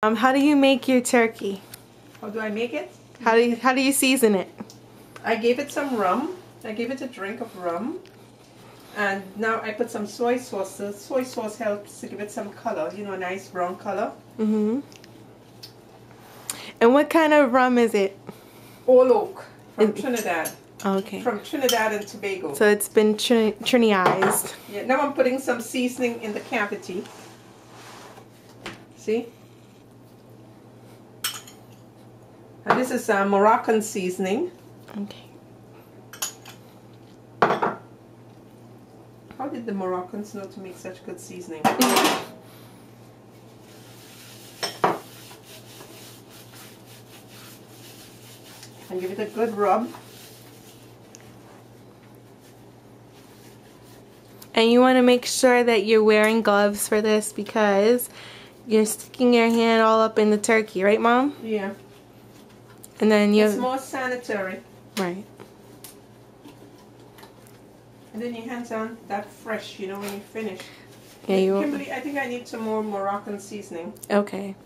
How do you make your turkey? How do I make it? How do you season it? I gave it some rum. I gave it a drink of rum. And now I put some soy sauce. The soy sauce helps to give it some color, you know, a nice brown color. Mm-hmm. And what kind of rum is it? All oak from Trinidad. Okay. From Trinidad and Tobago. So it's been Trinized. Yeah, now I'm putting some seasoning in the cavity. See? And this is Moroccan seasoning. Okay. How did the Moroccans know to make such good seasoning? And give it a good rub. And you want to make sure that you're wearing gloves for this because you're sticking your hand all up in the turkey, right, Mom? Yeah. And then you. It's more sanitary. Right. And then your hands aren't that fresh, you know, when you finish. Yeah, you. Kimberly, I think I need some more Moroccan seasoning. Okay.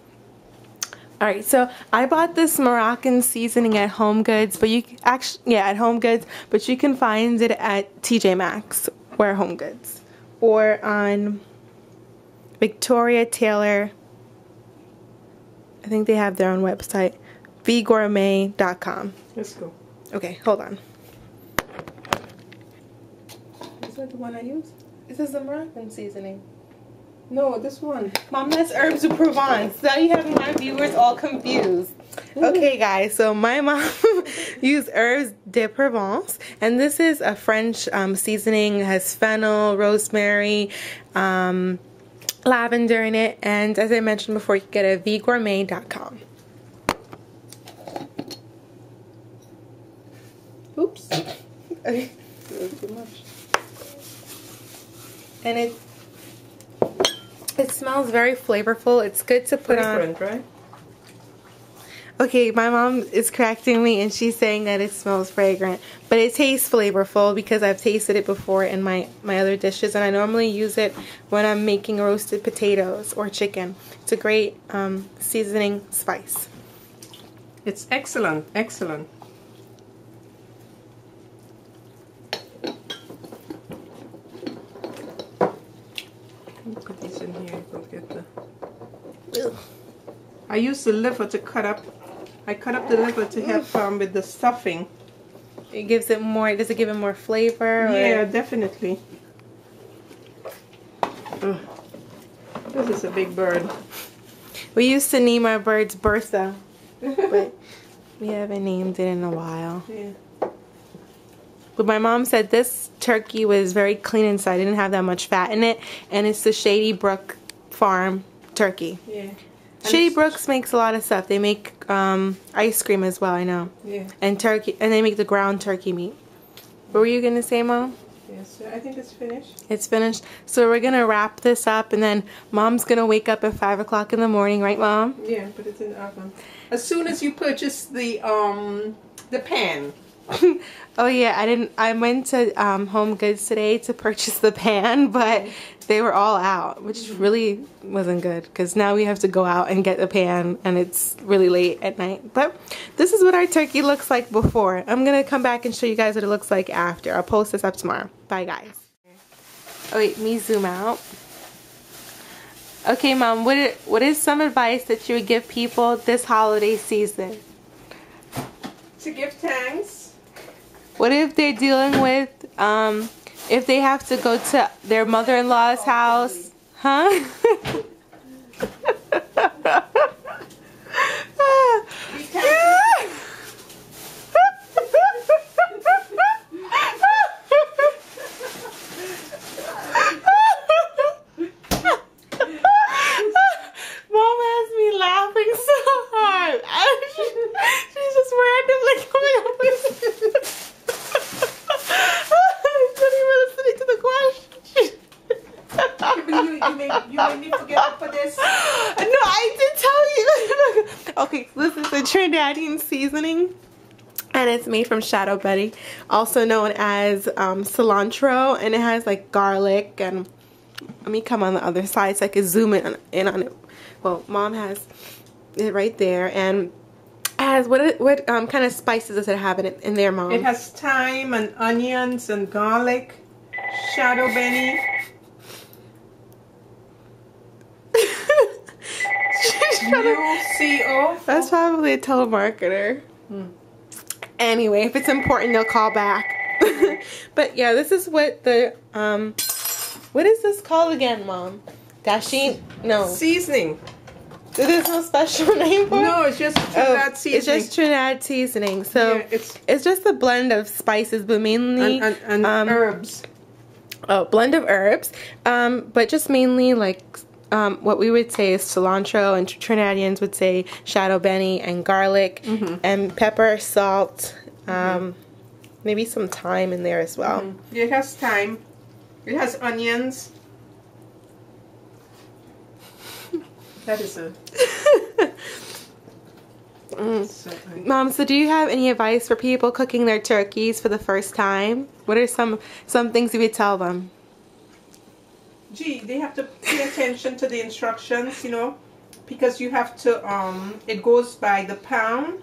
Alright, so I bought this Moroccan seasoning at Home Goods, but you actually, yeah, at Home Goods, but you can find it at TJ Maxx or Home Goods or on Victoria Taylor. I think they have their own website, vgourmet.com. Let's go. Okay, hold on. Is that the one I use? This is the Moroccan seasoning. No, this one. Mom, that's herbs de Provence. Now you have my viewers all confused. Okay, guys, so my mom used herbs de Provence, and this is a French seasoning. It has fennel, rosemary, lavender in it, and as I mentioned before, you can get it at vgourmet.com. Oops. Okay. Too much. And it smells very flavorful. It's good to put on. Right? Okay, my mom is correcting me and she's saying that it smells fragrant, but it tastes flavorful because I've tasted it before in my other dishes, and I normally use it when I'm making roasted potatoes or chicken. It's a great seasoning spice. It's excellent, excellent. Put these in here. Go get the. Ugh. I use the liver to cut up. I cut up the liver to help with the stuffing. It gives it more. Does it give it more flavor? Or? Yeah, definitely. Ugh. This is a big bird. We used to name our birds Bertha, but we haven't named it in a while. Yeah. But my mom said this turkey was very clean inside. It didn't have that much fat in it, and it's the Shady Brook Farm turkey. Yeah. Shady Brooks makes a lot of stuff. They make ice cream as well, I know. Yeah. And turkey, and they make the ground turkey meat. What were you gonna say, Mom? Yes, I think it's finished. It's finished. So we're gonna wrap this up, and then Mom's gonna wake up at 5 o'clock in the morning, right, Mom? Yeah, put it in the oven. As soon as you purchase the pan. Oh yeah, I went to Home Goods today to purchase the pan, but they were all out, which really wasn't good because now we have to go out and get the pan, and it's really late at night. But this is what our turkey looks like before. I'm gonna come back and show you guys what it looks like after. I'll post this up tomorrow. Bye, guys. Oh wait, me zoom out. Okay, Mom, what is some advice that you would give people this holiday season? To give thanks. What if they're dealing with, if they have to go to their mother-in-law's house? Huh? Mom has me laughing so hard. She's just randomly coming up with You made me forget for this. No, I did tell you. Okay, this is the Trinidadian seasoning, and it's made from Shadow Betty, also known as cilantro, and it has like garlic, and let me come on the other side so I can zoom in on it. Well, Mom has it right there. And as what kind of spices does it have in there, Mom? It has thyme and onions and garlic, shadow benny. UCO. That's probably a telemarketer. Anyway, if it's important, they'll call back. But yeah, this is what the what is this called again, Mom? Dasheen? No. Seasoning. There's no special name for it? No, it's just Trinidad seasoning. It's just Trinidad seasoning. So yeah, it's just a blend of spices, but mainly and herbs. Oh, blend of herbs, but just mainly like what we would say is cilantro, and Trinidadians would say shadow benny and garlic, and pepper, salt, maybe some thyme in there as well. Yeah, it has thyme. It has onions. That is a... Mom, so do you have any advice for people cooking their turkeys for the first time? What are some things you would tell them? Gee, they have to pay attention to the instructions, you know, because you have to, it goes by the pound,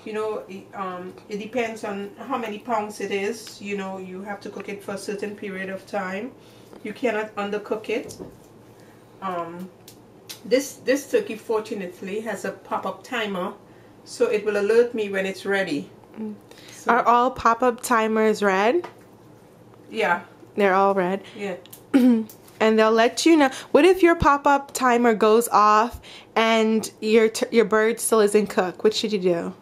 you know, it depends on how many pounds it is, you know, you have to cook it for a certain period of time. You cannot undercook it. This turkey fortunately has a pop-up timer, so it will alert me when it's ready. So, are all pop-up timers red? Yeah. They're all red? Yeah. And they'll let you know. What if your pop-up timer goes off and your bird still isn't cooked? What should you do?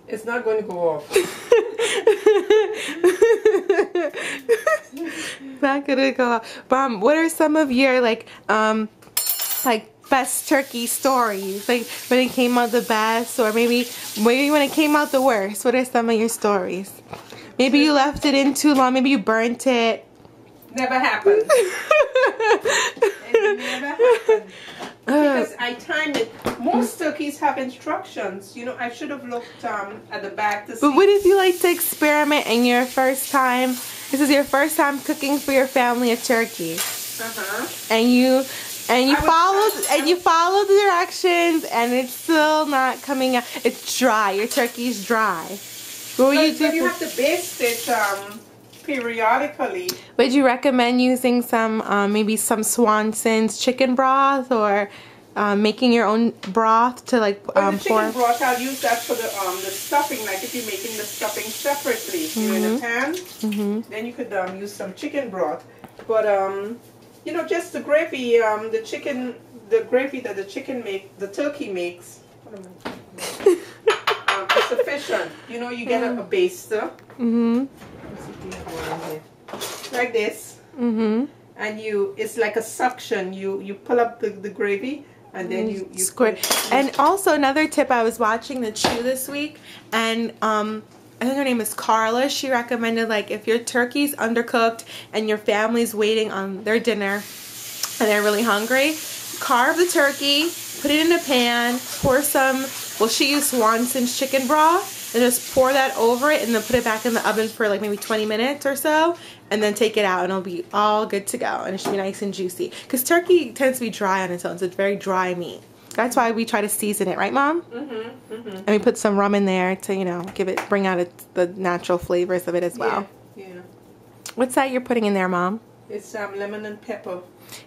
It's not going to go off. Not gonna go off. Mom, what are some of your like best turkey stories? Like when it came out the best, or maybe when it came out the worst. What are some of your stories? Maybe you left it in too long. Maybe you burnt it. Never happened. It never happened. Because I timed it. Most turkeys have instructions. You know, I should have looked at the back to see. But what if you like to experiment in your first time? This is your first time cooking for your family a turkey. And you follow the directions, and it's still not coming out. It's dry. Your turkey's dry. What would you do? But you have to baste it periodically. Would you recommend using some maybe some Swanson's chicken broth, or making your own broth to like the chicken broth, I'll use that for the stuffing. Like if you're making the stuffing separately, you know, in a pan, then you could use some chicken broth. But you know, just the gravy, the gravy that the turkey makes, is sufficient. You know, you get a baster. Like this. And it's like a suction. You pull up the gravy, and then you squirt. And also another tip, I was watching the Chew this week, and I think her name is Carla. She recommended, like, if your turkey's undercooked and your family's waiting on their dinner and they're really hungry, carve the turkey, put it in a pan, pour some, well, she used Swanson's chicken broth, and just pour that over it, and then put it back in the oven for like maybe 20 minutes or so, and then take it out, and it'll be all good to go, and it should be nice and juicy. Because turkey tends to be dry on its own, so it's very dry meat. That's why we try to season it, right, Mom? And we put some rum in there to, you know, bring out the natural flavors of it as well. Yeah. What's that you're putting in there, Mom? It's lemon and pepper.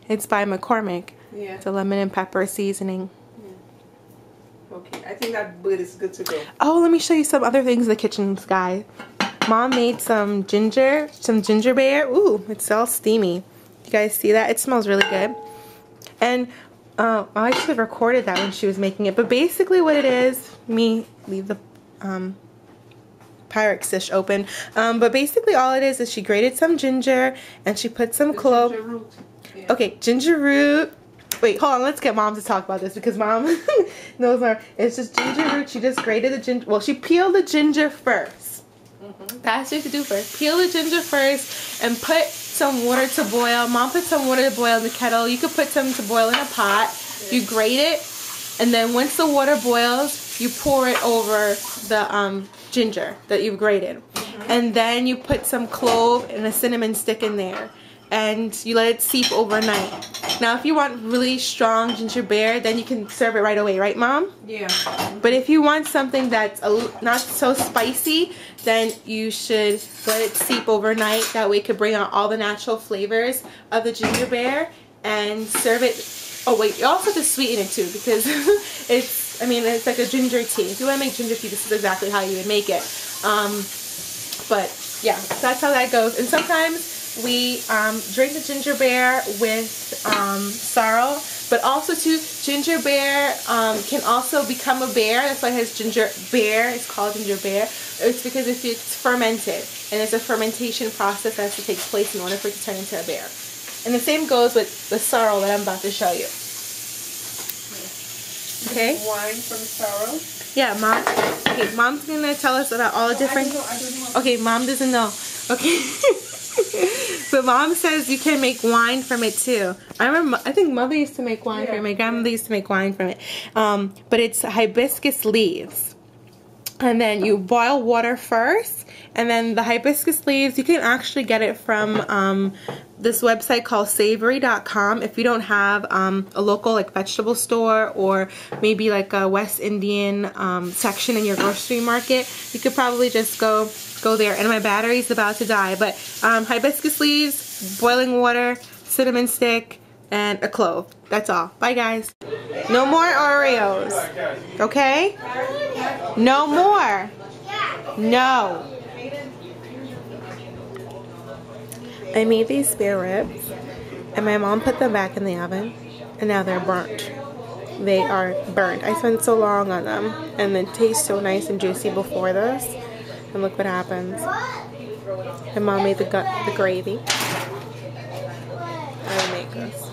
It's by McCormick. Yeah. It's a lemon and pepper seasoning. Yeah. Okay, I think that bird is good to go. Oh, let me show you some other things in the kitchen, guys. Mom made some ginger beer. Ooh, it's all steamy. You guys see that? It smells really good. And I should have recorded that when she was making it. But basically what it is, leave the Pyrex dish open. But basically all it is she grated some ginger, and she put some clove. Ginger root. Yeah. Okay, ginger root. Wait, hold on. Let's get Mom to talk about this, because Mom knows more. It's just ginger root. She just grated the ginger. Well, she peeled the ginger first. That's what you have to do first. Peel the ginger first and put some water to boil. Mom put some water to boil in the kettle. You could put some to boil in a pot. You grate it, and then once the water boils, you pour it over the ginger that you've grated. And then you put some clove and a cinnamon stick in there. and you let it seep overnight. Now if you want really strong ginger beer, then you can serve it right away, right Mom? Yeah. But if you want something that's not so spicy, then you should let it seep overnight. That way it could bring out all the natural flavors of the ginger beer and serve it. Oh wait, you also have to sweeten it too, because it's like a ginger tea. If you want to make ginger tea, this is exactly how you would make it. But yeah, that's how that goes. And sometimes we drink the ginger beer with sorrel, but also too, ginger beer can also become a beer. That's why it has ginger beer. It's called ginger beer. It's because if it's fermented, and it's a fermentation process that has to take place in order for it to turn into a beer. And the same goes with the sorrel that I'm about to show you. Okay. Wine from sorrel. Yeah, Mom. Okay, Mom's gonna tell us about all the different. I don't know. Okay, Mom doesn't know. Okay. But Mom says you can make wine from it too. I think Mother used to make wine from it. My grandmother used to make wine from it. But it's hibiscus leaves. And then you boil water first, and then the hibiscus leaves, you can actually get it from this website called savory.com. If you don't have a local like vegetable store, or maybe like a West Indian section in your grocery market, you could probably just go there. And my battery's about to die, but hibiscus leaves, boiling water, cinnamon stick, and a clove. That's all. Bye guys. No more Oreos. Okay? No more. No. I made these spare ribs, and my mom put them back in the oven, and now they're burnt. They are burnt. I spent so long on them, and they taste so nice and juicy before this. And look what happens. And Mom made the gravy. I make this.